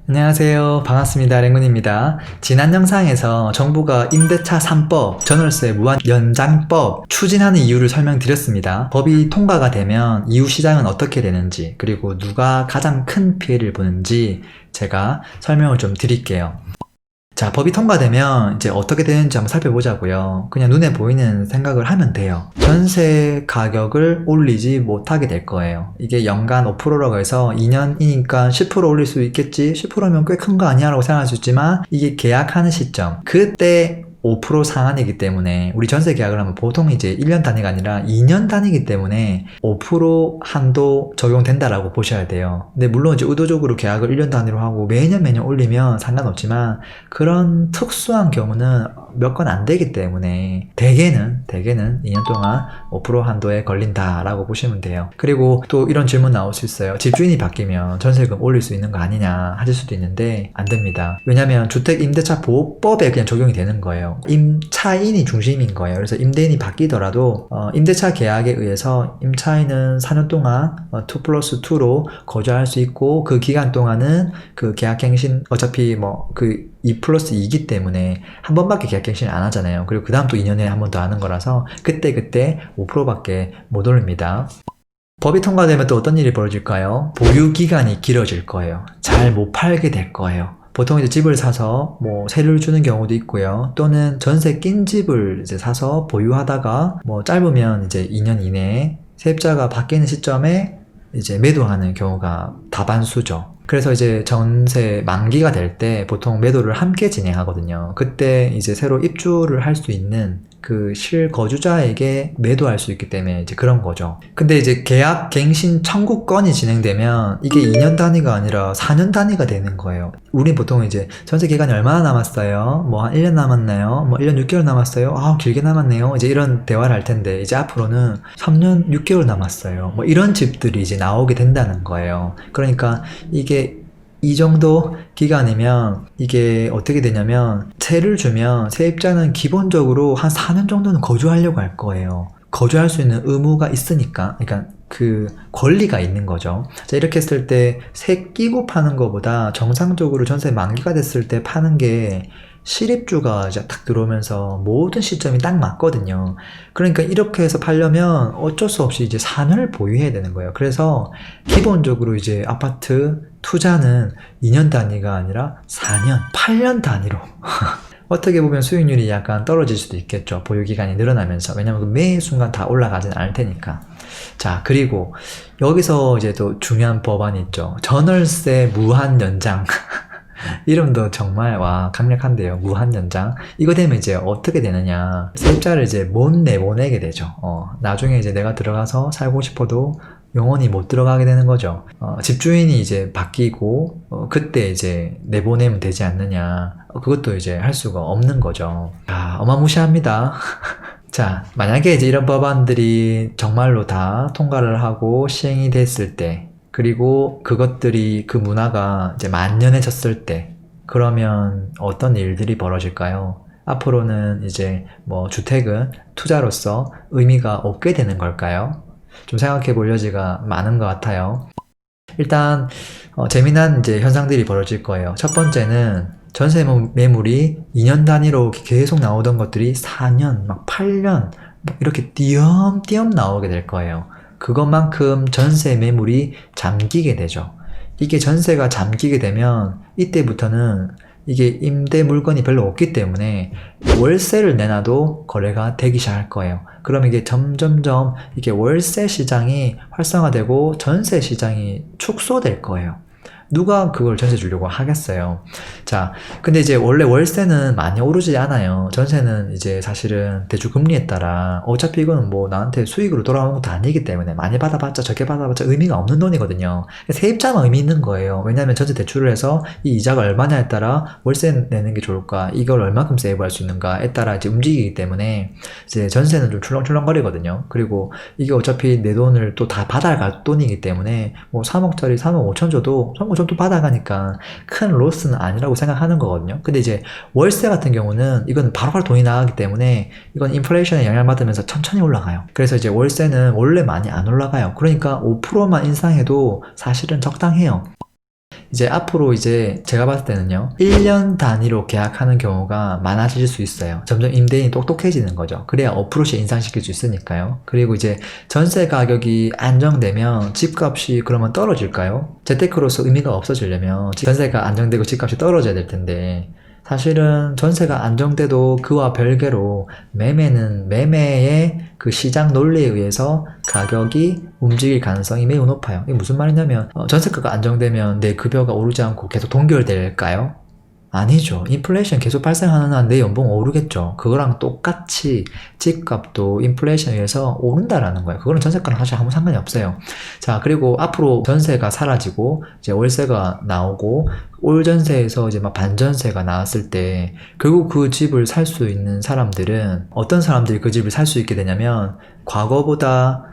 안녕하세요. 반갑습니다. 랭군입니다. 지난 영상에서 정부가 임대차 3법, 전월세 무한 연장법 추진하는 이유를 설명드렸습니다. 법이 통과가 되면 이후 시장은 어떻게 되는지, 그리고 누가 가장 큰 피해를 보는지 제가 설명을 좀 드릴게요. 자, 법이 통과되면 이제 어떻게 되는지 한번 살펴보자고요. 그냥 눈에 보이는 생각을 하면 돼요. 전세 가격을 올리지 못하게 될 거예요. 이게 연간 5%라고 해서 2년이니까 10% 올릴 수 있겠지? 10%면 꽤 큰 거 아니야? 라고 생각할 수 있지만 이게 계약하는 시점, 그때 5% 상한이기 때문에 우리 전세 계약을 하면 보통 이제 1년 단위가 아니라 2년 단위이기 때문에 5% 한도 적용된다라고 보셔야 돼요. 근데 물론 이제 의도적으로 계약을 1년 단위로 하고 매년 올리면 상관없지만 그런 특수한 경우는 몇 건 안 되기 때문에 대개는 2년 동안 5% 한도에 걸린다라고 보시면 돼요. 그리고 또 이런 질문 나올 수 있어요. 집주인이 바뀌면 전세금 올릴 수 있는 거 아니냐 하실 수도 있는데 안 됩니다. 왜냐면 주택임대차보호법에 그냥 적용이 되는 거예요. 임차인이 중심인 거예요. 그래서 임대인이 바뀌더라도 임대차 계약에 의해서 임차인은 4년 동안 2+2로 거주할 수 있고 그 기간 동안은 그 계약갱신 어차피 2+2이기 때문에 한 번밖에 계약갱신을 안 하잖아요. 그리고 그 다음 또 2년에 한 번 더 하는 거라서 그때 5%밖에 못 올립니다. 법이 통과되면 또 어떤 일이 벌어질까요? 보유기간이 길어질 거예요. 잘 못 팔게 될 거예요. 보통 이제 집을 사서 세를 주는 경우도 있고요. 또는 전세 낀 집을 이제 사서 보유하다가 짧으면 이제 2년 이내에 세입자가 바뀌는 시점에 이제 매도하는 경우가 다반수죠. 그래서 이제 전세 만기가 될 때 보통 매도를 함께 진행하거든요. 그때 이제 새로 입주를 할 수 있는 그 실거주자에게 매도할 수 있기 때문에 이제 그런 거죠. 근데 이제 계약 갱신 청구권이 진행되면 이게 2년 단위가 아니라 4년 단위가 되는 거예요. 우린 보통 이제 전세 기간이 얼마나 남았어요? 한 1년 남았나요? 1년 6개월 남았어요? 길게 남았네요. 이제 이런 대화를 할 텐데 이제 앞으로는 3년 6개월 남았어요. 이런 집들이 이제 나오게 된다는 거예요. 그러니까 이게 이 정도 기간이면 이게 어떻게 되냐면 세를 주면 세입자는 기본적으로 한 4년 정도는 거주하려고 할 거예요. 거주할 수 있는 의무가 있으니까, 그러니까 그 권리가 있는 거죠. 자, 이렇게 했을 때 세 끼고 파는 것보다 정상적으로 전세 만기가 됐을 때 파는 게 실입주가 이제 딱 들어오면서 모든 시점이 딱 맞거든요. 그러니까 이렇게 해서 팔려면 어쩔 수 없이 이제 4년을 보유해야 되는 거예요. 그래서 기본적으로 이제 아파트 투자는 2년 단위가 아니라 4년, 8년 단위로. 어떻게 보면 수익률이 약간 떨어질 수도 있겠죠. 보유기간이 늘어나면서. 왜냐면 매 순간 다 올라가진 않을 테니까. 자, 그리고 여기서 이제 또 중요한 법안이 있죠. 전월세 무한 연장. 이름도 정말 강력한데요. 무한 연장. 이거 되면 이제 어떻게 되느냐. 세입자를 이제 못 내보내게 되죠. 나중에 이제 내가 들어가서 살고 싶어도 영원히 못 들어가게 되는 거죠. 집주인이 이제 바뀌고 그때 이제 내보내면 되지 않느냐. 그것도 이제 할 수가 없는 거죠. 어마무시합니다. 자, 만약에 이제 이런 법안들이 정말로 다 통과를 하고 시행이 됐을 때, 그리고 그것들이 그 문화가 이제 만연해졌을 때, 그러면 어떤 일들이 벌어질까요? 앞으로는 이제 주택은 투자로서 의미가 없게 되는 걸까요? 좀 생각해 볼 여지가 많은 것 같아요. 일단 재미난 이제 현상들이 벌어질 거예요. 첫 번째는 전세 매물이 2년 단위로 계속 나오던 것들이 4년, 8년 이렇게 띄엄띄엄 나오게 될 거예요. 그것만큼 전세 매물이 잠기게 되죠. 이게 전세가 잠기게 되면 이때부터는 이게 임대 물건이 별로 없기 때문에 월세를 내놔도 거래가 되기 시작할 거예요. 그럼 이게 점점점 이게 월세 시장이 활성화되고 전세 시장이 축소될 거예요. 누가 그걸 전세 주려고 하겠어요. 자, 근데 이제 원래 월세는 많이 오르지 않아요. 전세는 이제 사실은 대출 금리에 따라 어차피 이거는 나한테 수익으로 돌아오는 것도 아니기 때문에 많이 받아봤자 적게 받아봤자 의미가 없는 돈이거든요. 세입자만 의미 있는 거예요. 왜냐하면 전세 대출을 해서 이 이자가 얼마냐에 따라 월세 내는 게 좋을까, 이걸 얼마큼 세이브할 수 있는가에 따라 이제 움직이기 때문에 이제 전세는 좀 출렁출렁거리거든요. 그리고 이게 어차피 내 돈을 또 다 받아갈 돈이기 때문에 3억짜리 3억 5천 줘도 3억 5천 또 받아가니까 큰 로스는 아니라고 생각하는 거거든요. 근데 이제 월세 같은 경우는 이건 바로바로 돈이 나가기 때문에 이건 인플레이션에 영향을 받으면서 천천히 올라가요. 그래서 이제 월세는 원래 많이 안 올라가요. 그러니까 5%만 인상해도 사실은 적당해요. 이제 앞으로 이제 제가 봤을 때는요, 1년 단위로 계약하는 경우가 많아질 수 있어요. 점점 임대인이 똑똑해지는 거죠. 그래야 어프로치 인상시킬 수 있으니까요. 그리고 이제 전세 가격이 안정되면 집값이 그러면 떨어질까요? 재테크로서 의미가 없어지려면 전세가 안정되고 집값이 떨어져야 될 텐데, 사실은 전세가 안정돼도 그와 별개로 매매는 매매의 그 시장 논리에 의해서 가격이 움직일 가능성이 매우 높아요. 이게 무슨 말이냐면 전세가가 안정되면 내 급여가 오르지 않고 계속 동결될까요? 아니죠. 인플레이션 계속 발생하는 한 내 연봉 오르겠죠. 그거랑 똑같이 집값도 인플레이션에 의해서 오른다라는 거예요. 그거는 전세가랑 사실 아무 상관이 없어요. 자, 그리고 앞으로 전세가 사라지고 이제 월세가 나오고 올 전세에서 이제 막 반전세가 나왔을 때 결국 그 집을 살 수 있는 사람들은 어떤 사람들이 그 집을 살 수 있게 되냐면 과거보다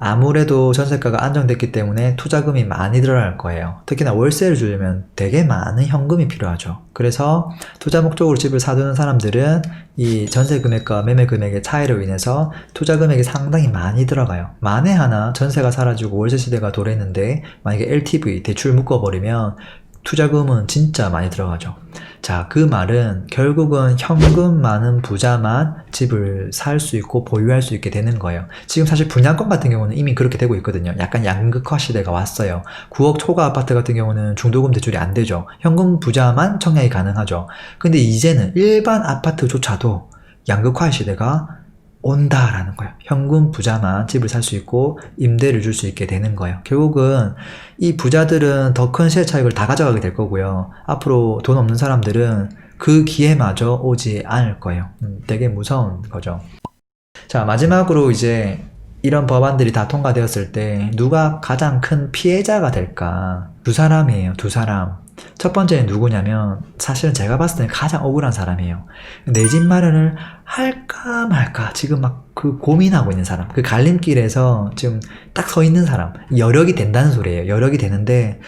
아무래도 전세가가 안정됐기 때문에 투자금이 많이 들어갈 거예요. 특히나 월세를 주려면 되게 많은 현금이 필요하죠. 그래서 투자 목적으로 집을 사두는 사람들은 이 전세 금액과 매매 금액의 차이로 인해서 투자 금액이 상당히 많이 들어가요. 만에 하나 전세가 사라지고 월세 시대가 도래했는데 만약에 LTV 대출 묶어버리면 투자금은 진짜 많이 들어가죠. 자, 그 말은 결국은 현금 많은 부자만 집을 살 수 있고 보유할 수 있게 되는 거예요. 지금 사실 분양권 같은 경우는 이미 그렇게 되고 있거든요. 약간 양극화 시대가 왔어요. 9억 초과 아파트 같은 경우는 중도금 대출이 안 되죠. 현금 부자만 청약이 가능하죠. 근데 이제는 일반 아파트조차도 양극화 시대가 온다라는 거예요. 현금 부자만 집을 살 수 있고 임대를 줄 수 있게 되는 거예요. 결국은 이 부자들은 더 큰 시세 차익을 다 가져가게 될 거고요. 앞으로 돈 없는 사람들은 그 기회마저 오지 않을 거예요. 되게 무서운 거죠. 자, 마지막으로 이제 이런 법안들이 다 통과되었을 때 누가 가장 큰 피해자가 될까? 두 사람이에요. 두 사람. 첫 번째는 누구냐면 사실은 제가 봤을 때는 가장 억울한 사람이에요. 내 집 마련을 할까 말까 지금 막 그 고민하고 있는 사람, 그 갈림길에서 지금 딱 서 있는 사람, 여력이 된다는 소리예요. 여력이 되는데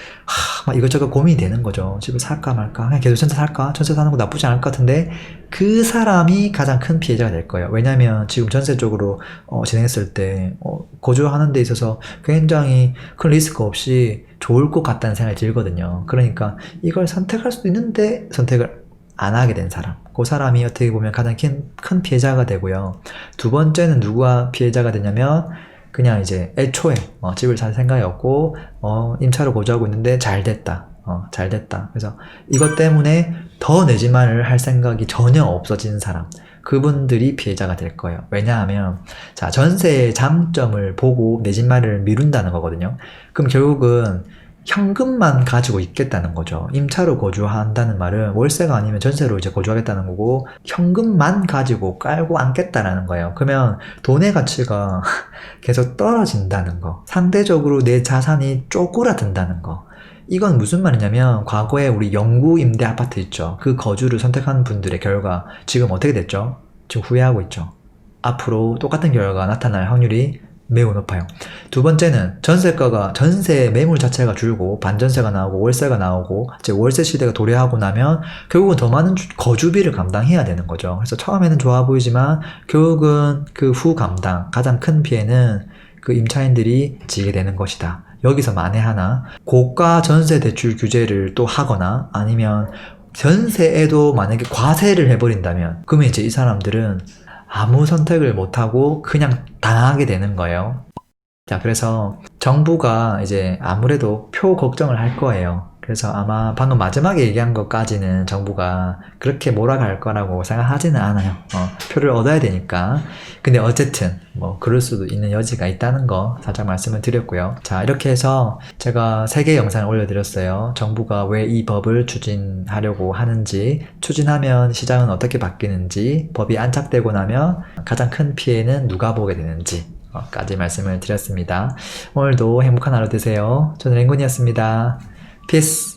막 이것저것 고민이 되는 거죠. 집을 살까 말까, 그냥 계속 전세 살까, 전세 사는 거 나쁘지 않을 것 같은데 그 사람이 가장 큰 피해자가 될 거예요. 왜냐하면 지금 전세 쪽으로 진행했을 때 거주하는 데 있어서 굉장히 큰 리스크 없이 좋을 것 같다는 생각이 들거든요. 그러니까 이걸 선택할 수도 있는데 선택을 안 하게 된 사람, 그 사람이 어떻게 보면 가장 큰 피해자가 되고요. 두 번째는 누가 피해자가 되냐면 그냥 이제 애초에 집을 살 생각이 없고 임차로 거주하고 있는데 잘 됐다. 그래서 이것 때문에 더 내 집 마련을 할 생각이 전혀 없어진 사람, 그분들이 피해자가 될 거예요. 왜냐하면 자, 전세의 장점을 보고 내 집 마련을 미룬다는 거거든요. 그럼 결국은 현금만 가지고 있겠다는 거죠. 임차로 거주한다는 말은 월세가 아니면 전세로 이제 거주하겠다는 거고 현금만 가지고 깔고 앉겠다라는 거예요. 그러면 돈의 가치가 계속 떨어진다는 거, 상대적으로 내 자산이 쪼그라든다는 거. 이건 무슨 말이냐면 과거에 우리 영구 임대 아파트 있죠. 그 거주를 선택한 분들의 결과 지금 어떻게 됐죠? 지금 후회하고 있죠. 앞으로 똑같은 결과가 나타날 확률이 매우 높아요. 두 번째는 전세 매물 자체가 줄고 반전세가 나오고 월세가 나오고 이제 월세 시대가 도래하고 나면 결국은 더 많은 거주비를 감당해야 되는 거죠. 그래서 처음에는 좋아 보이지만 결국은 그 후 감당, 가장 큰 피해는 그 임차인들이 지게 되는 것이다. 여기서 만에 하나 고가 전세 대출 규제를 또 하거나 아니면 전세에도 만약에 과세를 해버린다면 그러면 이제 이 사람들은 아무 선택을 못하고 그냥 당하게 되는 거예요. 자, 그래서 정부가 이제 아무래도 표 걱정을 할 거예요. 그래서 아마 방금 마지막에 얘기한 것까지는 정부가 그렇게 몰아갈 거라고 생각하지는 않아요. 표를 얻어야 되니까. 근데 어쨌든 뭐 그럴 수도 있는 여지가 있다는 거 살짝 말씀을 드렸고요. 자, 이렇게 해서 제가 3개 영상을 올려드렸어요. 정부가 왜 이 법을 추진하려고 하는지, 추진하면 시장은 어떻게 바뀌는지, 법이 안착되고 나면 가장 큰 피해는 누가 보게 되는지 까지 말씀을 드렸습니다. 오늘도 행복한 하루 되세요. 저는 랭군이었습니다. Peace.